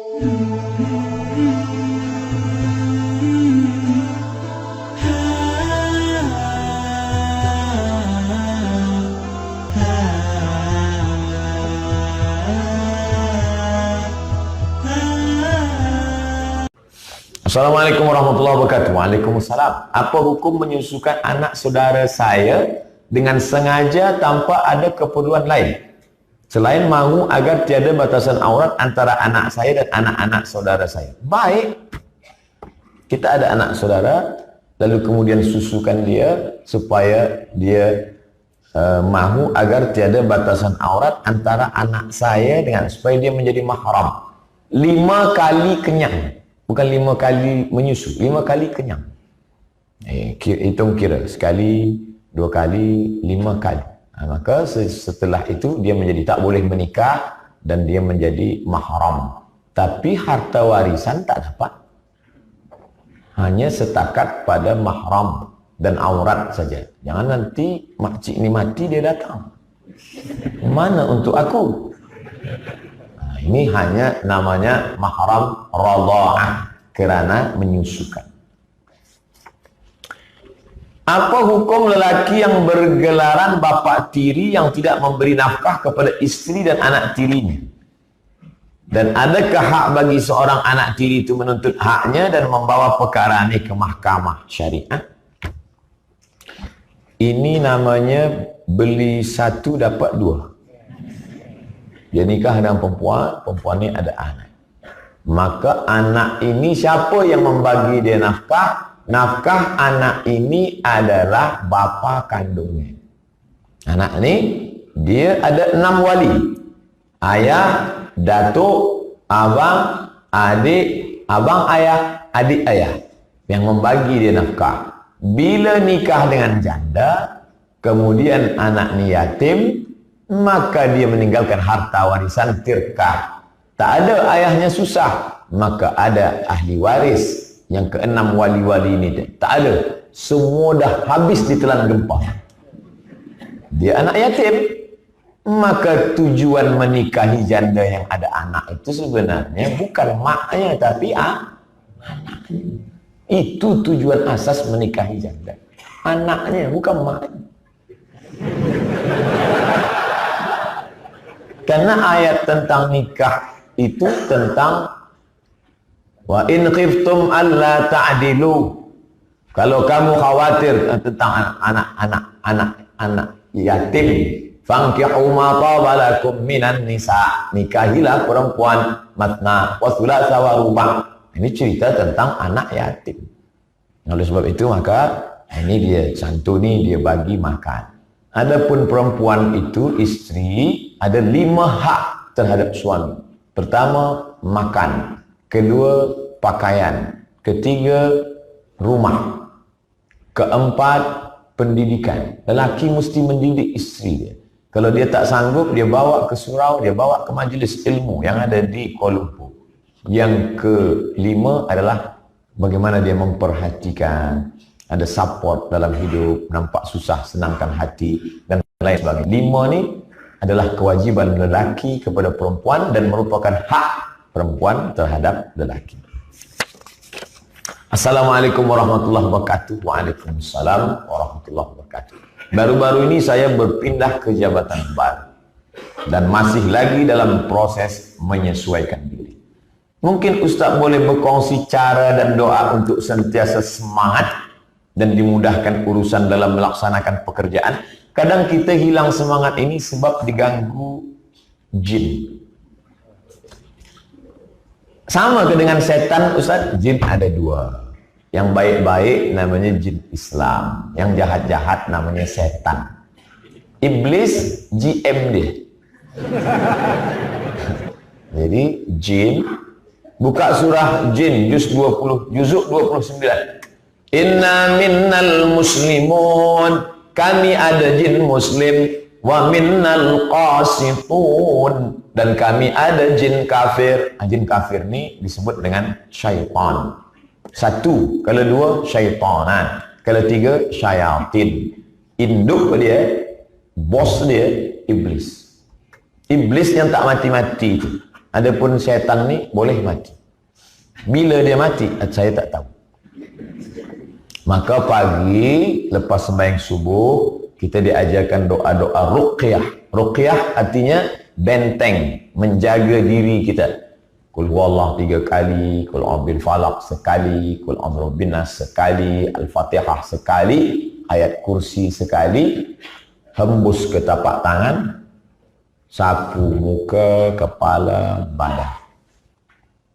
Assalamualaikum warahmatullahi wabarakatuh. Waalaikumsalam. Apa hukum menyusukan anak saudara saya dengan sengaja tanpa ada keperluan lain, selain mahu agar tiada batasan aurat antara anak saya dan anak-anak saudara saya? Baik, kita ada anak saudara, lalu kemudian susukan dia supaya dia mahu agar tiada batasan aurat antara anak saya dengan, supaya dia menjadi mahram. 5 kali kenyang. Bukan 5 kali menyusu, 5 kali kenyang. Hitung kira, sekali, 2 kali, 5 kali. Maka setelah itu dia menjadi tak boleh menikah dan dia menjadi mahram. Tapi harta warisan tak dapat. Hanya setakat pada mahram dan aurat saja. Jangan nanti makcik ni mati dia datang. Mana untuk aku? Ini hanya namanya mahram radha'ah, kerana menyusukan. Apa hukum lelaki yang bergelaran bapa tiri yang tidak memberi nafkah kepada istri dan anak tirinya? Dan adakah hak bagi seorang anak tiri itu menuntut haknya dan membawa perkara ini ke mahkamah syariah? Ini namanya beli satu dapat dua. Dia nikah dengan perempuan, perempuan ini ada anak. Maka anak ini siapa yang membagi dia nafkah? Nafkah anak ini adalah bapa kandungnya. Anak ini dia ada 6 wali. Ayah, datuk, abang, adik, abang ayah, adik ayah yang membagi dia nafkah. Bila nikah dengan janda, kemudian anak ni yatim, maka dia meninggalkan harta warisan tirkah. Tak ada ayahnya susah, maka ada ahli waris. Yang ke-6 wali-wali ini tak ada. Semua dah habis ditelan gempa. Dia anak yatim. Maka tujuan menikahi janda yang ada anak itu sebenarnya bukan maknya, tapi anaknya. Itu tujuan asas menikahi janda. Anaknya, bukan maknya. Karena ayat tentang nikah itu tentang wa in khiftum alla ta'dilu. Kalau kamu khawatir tentang anak yatim, fankihu ma taba lakum minan nisa. Nikahilah perempuan matna wa thulatha wa ruba'. Ini cerita tentang anak yatim. Oleh sebab itu maka ini dia santuni, dia bagi makan. Adapun perempuan itu, istri, ada 5 hak terhadap suami. Pertama, makan. Kedua, pakaian. Ketiga, rumah. Keempat, pendidikan. Lelaki mesti mendidik istri dia. Kalau dia tak sanggup, dia bawa ke surau, dia bawa ke majlis ilmu yang ada di Kuala Lumpur. Yang kelima adalah bagaimana dia memperhatikan, ada support dalam hidup, nampak susah senangkan hati dan lain sebagainya. 5 ni adalah kewajiban lelaki kepada perempuan dan merupakan hak perempuan terhadap lelaki. Assalamualaikum warahmatullahi wabarakatuh. Waalaikumsalam warahmatullahi wabarakatuh. Baru-baru ini saya berpindah ke jabatan baru dan masih lagi dalam proses menyesuaikan diri. Mungkin Ustaz boleh berkongsi cara dan doa untuk sentiasa semangat dan dimudahkan urusan dalam melaksanakan pekerjaan. Kadang kita hilang semangat ini sebab diganggu jin. Sama ke dengan setan, Ustaz? Jin ada 2. Yang baik-baik namanya jin Islam, yang jahat-jahat namanya setan. Iblis GM dia. Jadi jin, buka surah Jin juz 20, juzuk 29. Inna minnal muslimun, kami ada jin muslim, wa minnal qasitun, dan kami ada jin kafir. Jin kafir ni disebut dengan syaitan. 1, kalau 2 syaitanan, kalau 3 syayatin. Induk dia, bos dia iblis. Iblis yang tak mati-mati itu. Adapun syaitan ni boleh mati. Bila dia mati, saya tak tahu. Maka pagi lepas sembahyang subuh, kita diajarkan doa-doa ruqyah. Ruqyah artinya benteng, menjaga diri kita. Qul huwallah 3 kali, Qul a'udzu falaq sekali, Qul a'udzu binnas sekali, Al-Fatihah sekali, ayat kursi sekali, hembus ke tapak tangan, sapu muka, kepala, badan.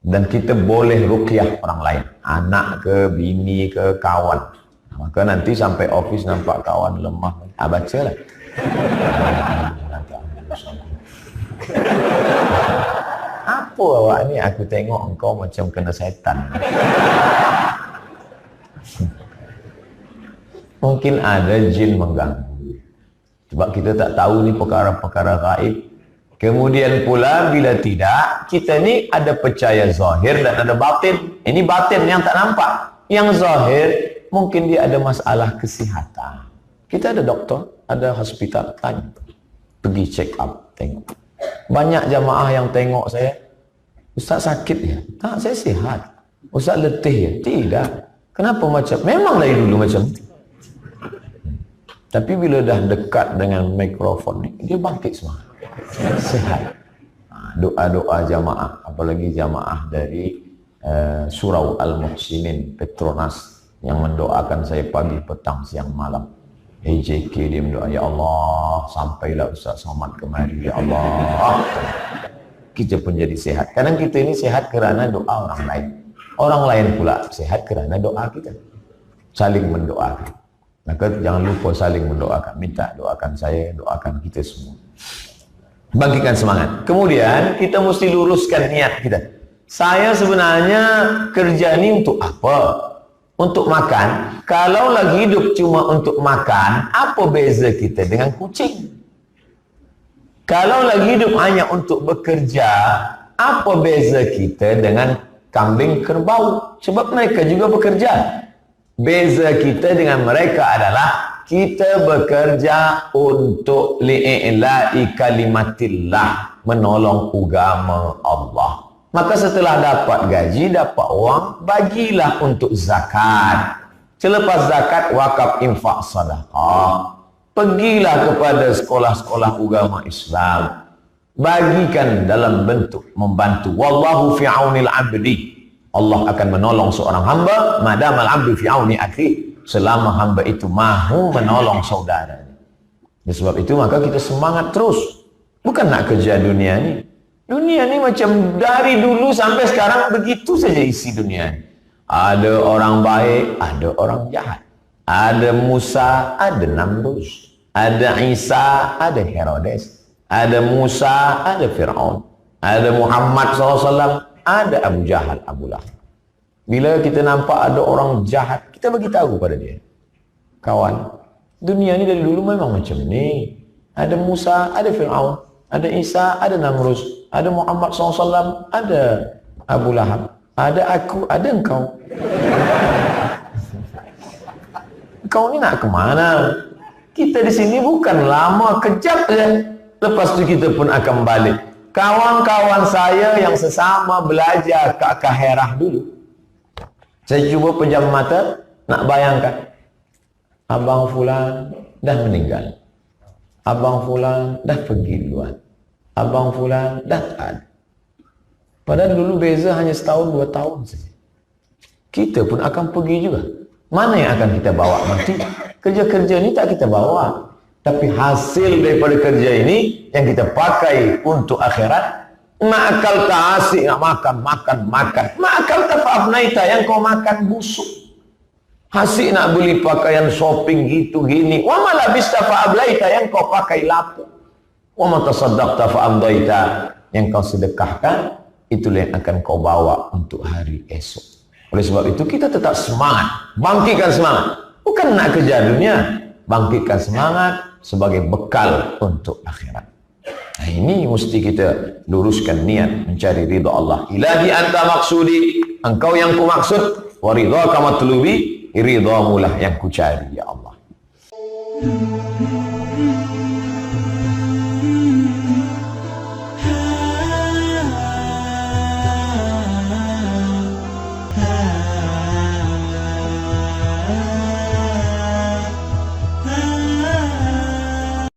Dan kita boleh ruqyah orang lain, anak ke, bini ke, kawan. Maka nanti sampai office nampak kawan lemah, bacalah. Apa awak ni? Aku tengok engkau macam kena syaitan. Mungkin ada jin mengganggu. Sebab kita tak tahu ni perkara-perkara gaib. Kemudian pula bila tidak, kita ni ada percaya zahir dan ada batin. Ini batin yang tak nampak. Yang zahir mungkin dia ada masalah kesihatan. Kita ada doktor, ada hospital, tanya. Pergi check up, tengok. Banyak jamaah yang tengok saya, Ustaz sakit ya? Tak, saya sihat. Ustaz letih ya? Tidak. Kenapa macam? Memang dari dulu macam itu. Tapi bila dah dekat dengan mikrofon ni, dia bangkit semua. Sehat. Doa-doa jamaah, apalagi jamaah dari Surau Al-Muhsinin Petronas yang mendoakan saya pagi, petang, siang, malam. AJK dia mendoa, ya Allah, sampailah Ustaz Somad kemari, ya Allah. Kita pun jadi sehat. Kadang kita ini sehat kerana doa orang lain. Orang lain pula sehat kerana doa kita. Saling mendoakan. Maka jangan lupa saling mendoakan. Minta doakan saya, doakan kita semua. Bangkitkan semangat. Kemudian kita mesti luruskan niat kita. Saya sebenarnya kerja ni untuk apa? Untuk makan. Kalau lagi hidup cuma untuk makan, apa beza kita dengan kucing? Kalau lagi hidup hanya untuk bekerja, apa beza kita dengan kambing kerbau? Sebab mereka juga bekerja. Beza kita dengan mereka adalah kita bekerja untuk li'i'la'i kalimatillah, menolong agama Allah. Maka setelah dapat gaji, dapat uang, bagilah untuk zakat. Selepas zakat, wakaf, infak, sedekah. Pergilah kepada sekolah-sekolah agama Islam. Bagikan dalam bentuk membantu. Wallahu fi aunil abdi. Allah akan menolong seorang hamba madamal abdu fi auni akhi, selama hamba itu mahu menolong saudaranya. Oleh sebab itu maka kita semangat terus. Bukan nak kerja dunia ni. Dunia ni macam dari dulu sampai sekarang begitu saja isi dunia ni. Ada orang baik, ada orang jahat. Ada Musa, ada Namrus. Ada Isa, ada Herodes. Ada Musa, ada Fir'aun. Ada Muhammad SAW, ada Abu Jahal, Abu Lahab. Bila kita nampak ada orang jahat, kita bagi tahu pada dia. Kawan, dunia ni dari dulu memang macam ni. Ada Musa, ada Fir'aun. Ada Isa, ada Namrus. Ada Muhammad SAW, ada Abu Lahab. Ada aku, ada engkau. Kau ni nak ke mana? Kita di sini bukan lama, kejap je. Lepas tu kita pun akan balik. Kawan-kawan saya yang sesama belajar ke Kaherah dulu. Saya cuba pejam mata, nak bayangkan. Abang Fulan dah meninggal. Abang Fulan dah pergi duluan. Abang Fulan dah tak ada. Padahal dulu beza hanya setahun, 2 tahun saja. Kita pun akan pergi juga. Mana yang akan kita bawa nanti? Kerja-kerja ini tak kita bawa. Tapi hasil daripada kerja ini yang kita pakai untuk akhirat. Ma'akal ta'asik, nak makan. Ma'akal ta'afnaita, yang kau makan busuk. Hasik nak beli pakaian shopping gitu gini. Wa malabista fa'ablaita, yang kau pakai lapuk. Wa matasaddaqta fa'amdaita, yang kau sedekahkan, itulah yang akan kau bawa untuk hari esok. Oleh sebab itu kita tetap semangat, bangkitkan semangat. Bukan nak kerja dunia, bangkitkan semangat sebagai bekal untuk akhirat. Nah, ini mesti kita luruskan niat mencari ridha Allah. Ilahi anta maksudi, engkau yang ku maksud, wa ridhaka matlubi, ridhamu lah yang ku cari ya Allah.